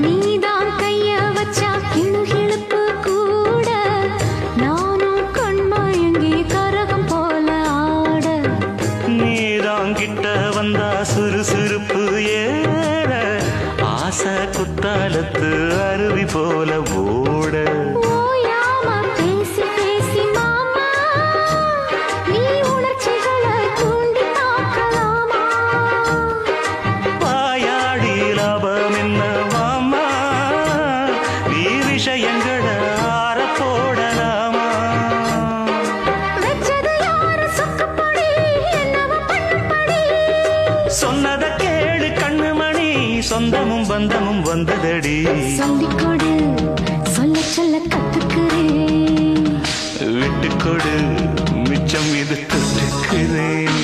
நீதான் கைய வச்சா கிளுகிளுப்பு கூட நானும் கண்மயங்கி கரகம் போல ஆட நீதான் கிட்ட வந்தா சுறுசுறுப்பு ஏற ஆசை குத்தாலத்து அருவி போல ஓட ஓயாம பேசி பேசி மாமா நீ உணர்ச்சிகளை தூண்டி பார்க்கலாமா வாயாடி லாபம் என்ன மாமா நீ விஷயங்களை ஆற போடலாமா வெச்சது யாரு சொக்கப்படி என்னவ பண்ணும்படி சொன்னத கேளு கண்ணுமணி சொந்தமும் பந்தமும் வந்ததடி சொல்லிக் கொடு சொல்ல சொல்ல கத்துக்கிறேன் விட்டுக்கொடு மிச்சம் இது தொட்டுக்கிறேன்